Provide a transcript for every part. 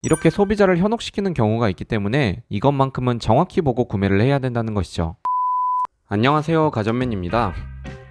이렇게 소비자를 현혹시키는 경우가 있기 때문에 이것만큼은 정확히 보고 구매를 해야 된다는 것이죠. 안녕하세요, 가전맨입니다.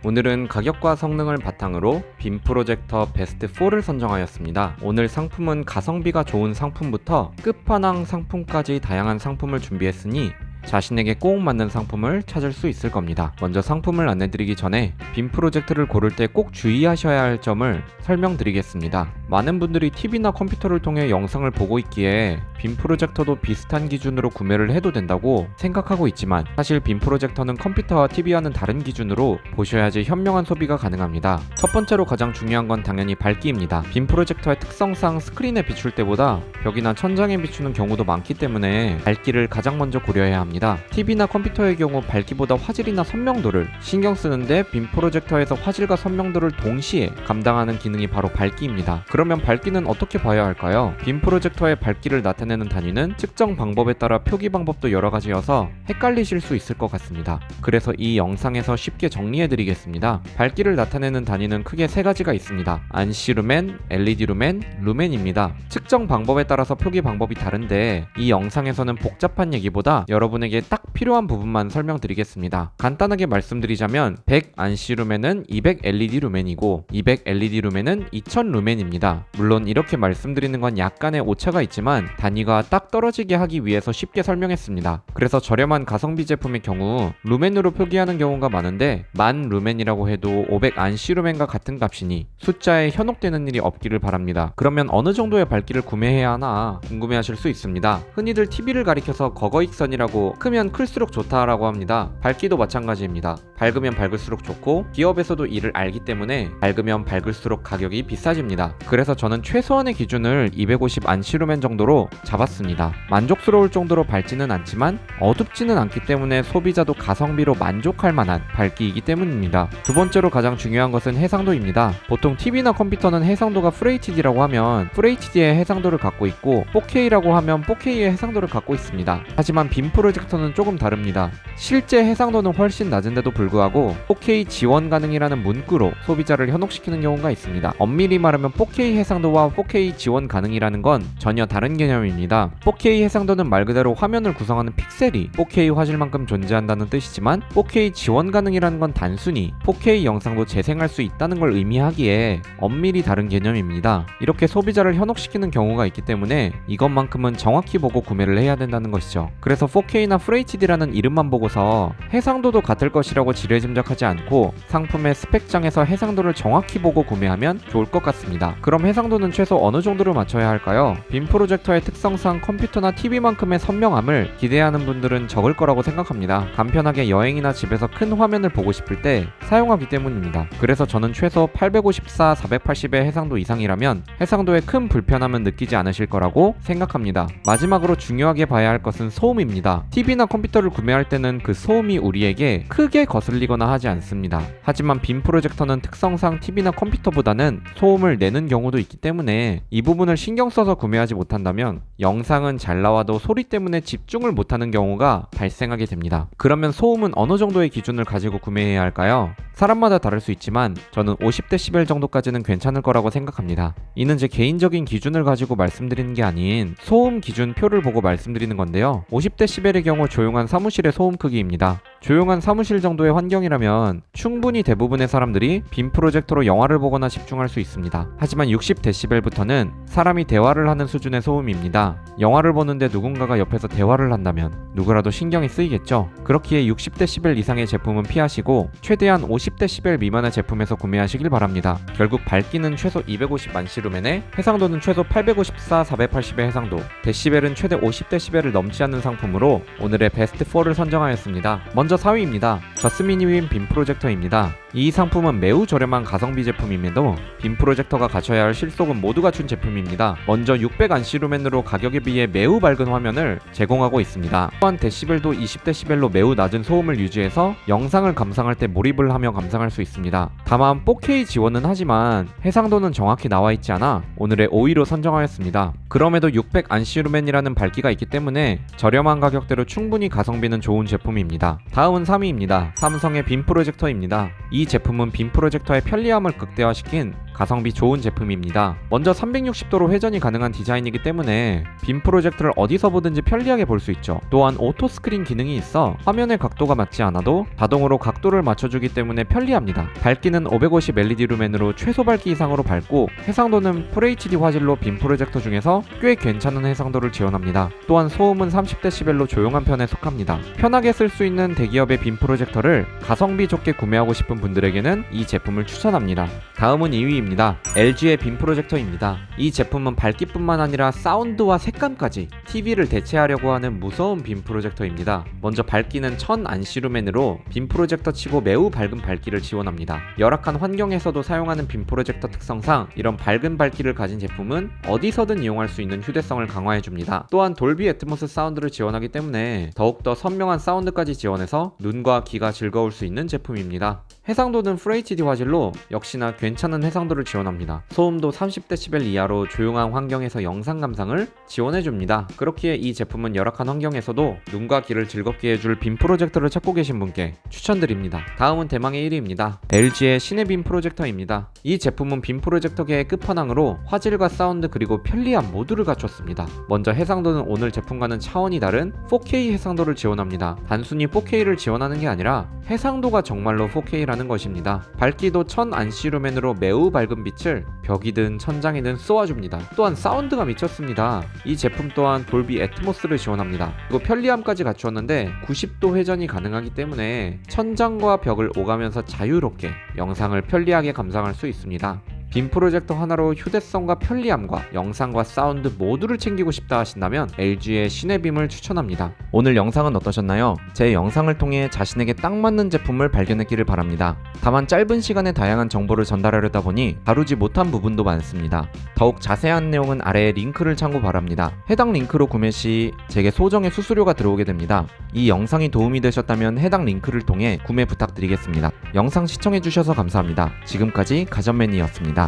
오늘은 가격과 성능을 바탕으로 빔 프로젝터 베스트 4를 선정하였습니다. 오늘 상품은 가성비가 좋은 상품부터 끝판왕 상품까지 다양한 상품을 준비했으니 자신에게 꼭 맞는 상품을 찾을 수 있을 겁니다. 먼저 상품을 안내드리기 전에 빔 프로젝터를 고를 때 꼭 주의하셔야 할 점을 설명드리겠습니다. 많은 분들이 TV나 컴퓨터를 통해 영상을 보고 있기에 빔 프로젝터도 비슷한 기준으로 구매를 해도 된다고 생각하고 있지만 사실 빔 프로젝터는 컴퓨터와 TV와는 다른 기준으로 보셔야지 현명한 소비가 가능합니다. 첫 번째로 가장 중요한 건 당연히 밝기입니다. 빔 프로젝터의 특성상 스크린에 비출 때보다 벽이나 천장에 비추는 경우도 많기 때문에 밝기를 가장 먼저 고려해야 합니다. TV나 컴퓨터의 경우 밝기보다 화질이나 선명도를 신경 쓰는데 빔 프로젝터에서 화질과 선명도를 동시에 감당하는 기능이 바로 밝기입니다. 그러면 밝기는 어떻게 봐야 할까요? 빔 프로젝터의 밝기를 나타내는 단위는 측정 방법에 따라 표기 방법도 여러 가지여서 헷갈리실 수 있을 것 같습니다. 그래서 이 영상에서 쉽게 정리해드리겠습니다. 밝기를 나타내는 단위는 크게 세 가지가 있습니다. 안시 루멘, LED 루멘, 루멘입니다. 측정 방법에 따라서 표기 방법이 다른데 이 영상에서는 복잡한 얘기보다 여러분에게 딱 필요한 부분만 설명드리겠습니다. 간단하게 말씀드리자면 100 안시 루멘은 200 LED 루멘이고 200 LED 루멘은 2000 루멘입니다. 물론 이렇게 말씀드리는 건 약간의 오차가 있지만 단위가 딱 떨어지게 하기 위해서 쉽게 설명했습니다. 그래서 저렴한 가성비 제품의 경우 루멘으로 표기하는 경우가 많은데 10,000 루멘이라고 해도 500 안시 루멘과 같은 값이니 숫자에 현혹되는 일이 없기를 바랍니다. 그러면 어느 정도의 밝기를 구매해야 하나 궁금해하실 수 있습니다. 흔히들 TV를 가리켜서 거거익선이라고 크면 클수록 좋다라고 합니다. 밝기도 마찬가지입니다. 밝으면 밝을수록 좋고 기업에서도 이를 알기 때문에 밝으면 밝을수록 가격이 비싸집니다. 그래서 저는 최소한의 기준을 250 안시 루멘 정도로 잡았습니다. 만족스러울 정도로 밝지는 않지만 어둡지는 않기 때문에 소비자도 가성비로 만족할 만한 밝기이기 때문입니다. 두 번째로 가장 중요한 것은 해상도입니다. 보통 TV나 컴퓨터는 해상도가 FHD라고 하면 FHD의 해상도를 갖고 있고 4K라고 하면 4K의 해상도를 갖고 있습니다. 하지만 빔 프로젝터는 조금 다릅니다. 실제 해상도는 훨씬 낮은데도 불구하고 4K 지원 가능이라는 문구로 소비자를 현혹시키는 경우가 있습니다. 엄밀히 말하면 4K 해상도와 4K 지원 가능이라는 건 전혀 다른 개념입니다. 4K 해상도는 말 그대로 화면을 구성하는 픽셀이 4K 화질만큼 존재한다는 뜻이지만 4K 지원 가능이라는 건 단순히 4K 영상도 재생할 수 있다는 걸 의미하기에 엄밀히 다른 개념입니다. 이렇게 소비자를 현혹시키는 경우가 있기 때문에 이것만큼은 정확히 보고 구매를 해야 된다는 것이죠. 그래서 4K나 FHD라는 이름만 보고서 해상도도 같을 것이라고 지레짐작하지 않고 상품의 스펙장에서 해상도를 정확히 보고 구매하면 좋을 것 같습니다. 그럼 해상도는 최소 어느 정도로 맞춰야 할까요? 빔 프로젝터의 특성상 컴퓨터나 TV만큼의 선명함을 기대하는 분들은 적을 거라고 생각합니다. 간편하게 여행이나 집에서 큰 화면을 보고 싶을 때 사용하기 때문입니다. 그래서 저는 최소 854, 480의 해상도 이상이라면 해상도에 큰 불편함은 느끼지 않으실 거라고 생각합니다. 마지막으로 중요하게 봐야 할 것은 소음입니다. TV나 컴퓨터를 구매할 때는 그 소음이 우리에게 크게 거슬리거나 하지 않습니다. 하지만 빔 프로젝터는 특성상 TV나 컴퓨터보다는 소음을 내는 경우도 있기 때문에 이 부분을 신경 써서 구매하지 못한다면 영상은 잘 나와도 소리 때문에 집중을 못하는 경우가 발생하게 됩니다. 그러면 소음은 어느 정도의 기준을 가지고 구매해야 할까요? 사람마다 다를 수 있지만 저는 50dB 정도까지는 괜찮을 거라고 생각합니다. 이는 제 개인적인 기준을 가지고 말씀드리는 게 아닌 소음 기준표를 보고 말씀드리는 건데요. 50dB의 경우 조용한 사무실의 소음 크기입니다. 조용한 사무실 정도의 환경이라면 충분히 대부분의 사람들이 빔 프로젝터로 영화를 보거나 집중할 수 있습니다. 하지만 60dB부터는 사람이 대화를 하는 수준의 소음입니다. 영화를 보는데 누군가가 옆에서 대화를 한다면 누구라도 신경이 쓰이겠죠. 그렇기에 60dB 이상의 제품은 피하시고 최대한 50dB 미만의 제품에서 구매하시길 바랍니다. 결국 밝기는 최소 250 안시 루멘에 해상도는 최소 854, 480의 해상도, 데시벨은 최대 50dB를 넘지 않는 상품으로 오늘의 베스트 4를 선정하였습니다. 먼저 4위입니다. 저스미니윈 빔 프로젝터입니다. 이 상품은 매우 저렴한 가성비 제품임에도 빔 프로젝터가 갖춰야 할 실속은 모두 갖춘 제품입니다. 먼저 600 안시 루멘으로 가격에 비해 매우 밝은 화면을 제공하고 있습니다. 또한 데시벨도 20dB로 매우 낮은 소음을 유지해서 영상을 감상할 때 몰입을 하며 감상할 수 있습니다. 다만 4K 지원은 하지만 해상도는 정확히 나와 있지 않아 오늘의 5위로 선정하였습니다. 그럼에도 600 안시 루멘이라는 밝기가 있기 때문에 저렴한 가격대로 충분히 가성비는 좋은 제품입니다. 다음은 3위입니다. 삼성의 빔 프로젝터입니다. 이 제품은 빔 프로젝터의 편리함을 극대화시킨 가성비 좋은 제품입니다. 먼저 360도로 회전이 가능한 디자인이기 때문에 빔 프로젝터를 어디서 보든지 편리하게 볼 수 있죠. 또한 오토 스크린 기능이 있어 화면의 각도가 맞지 않아도 자동으로 각도를 맞춰주기 때문에 편리합니다. 밝기는 550 LED 루멘으로 최소 밝기 이상으로 밝고 해상도는 FHD 화질로 빔 프로젝터 중에서 꽤 괜찮은 해상도를 지원합니다. 또한 소음은 30dB로 조용한 편에 속합니다. 편하게 쓸 수 있는 대기업의 빔 프로젝터를 가성비 좋게 구매하고 싶은 분들에게는 이 제품을 추천합니다. 다음은 2위입니다. LG의 빔 프로젝터입니다. 이 제품은 밝기뿐만 아니라 사운드와 색감까지 TV를 대체하려고 하는 무서운 빔 프로젝터입니다. 먼저 밝기는 1000안시 루멘으로 빔 프로젝터 치고 매우 밝은 밝기를 지원합니다. 열악한 환경에서도 사용하는 빔 프로젝터 특성상 이런 밝은 밝기를 가진 제품은 어디서든 이용할 수 있는 휴대성을 강화해줍니다. 또한 돌비 애트모스 사운드를 지원하기 때문에 더욱더 선명한 사운드까지 지원해서 눈과 귀가 즐거울 수 있는 제품입니다. 해상도는 FHD 화질로 역시나 괜찮은 해상도를 지원합니다. 소음도 30dB 이하로 조용한 환경에서 영상 감상을 지원해줍니다. 그렇기에 이 제품은 열악한 환경에서도 눈과 귀를 즐겁게 해줄 빔 프로젝터를 찾고 계신 분께 추천드립니다. 다음은 대망의 1위입니다. LG의 시네빔 프로젝터입니다. 이 제품은 빔 프로젝터계의 끝판왕으로 화질과 사운드 그리고 편리함 모두를 갖췄습니다. 먼저 해상도는 오늘 제품과는 차원이 다른 4K 해상도를 지원합니다. 단순히 4K를 지원하는 게 아니라 해상도가 정말로 4K라는 것입니다. 밝기도 1000안시 루멘으로 매우 밝은 빛을 벽이든 천장이든 쏘아줍니다. 또한 사운드가 미쳤습니다. 이 제품 또한 돌비 애트모스를 지원합니다. 그리고 편리함까지 갖추었는데 90도 회전이 가능하기 때문에 천장과 벽을 오가면서 자유롭게 영상을 편리하게 감상할 수 있습니다. 빔 프로젝터 하나로 휴대성과 편리함과 영상과 사운드 모두를 챙기고 싶다 하신다면 LG의 시네빔을 추천합니다. 오늘 영상은 어떠셨나요? 제 영상을 통해 자신에게 딱 맞는 제품을 발견했기를 바랍니다. 다만 짧은 시간에 다양한 정보를 전달하려다 보니 다루지 못한 부분도 많습니다. 더욱 자세한 내용은 아래에 링크를 참고 바랍니다. 해당 링크로 구매 시 제게 소정의 수수료가 들어오게 됩니다. 이 영상이 도움이 되셨다면 해당 링크를 통해 구매 부탁드리겠습니다. 영상 시청해주셔서 감사합니다. 지금까지 가전맨이었습니다.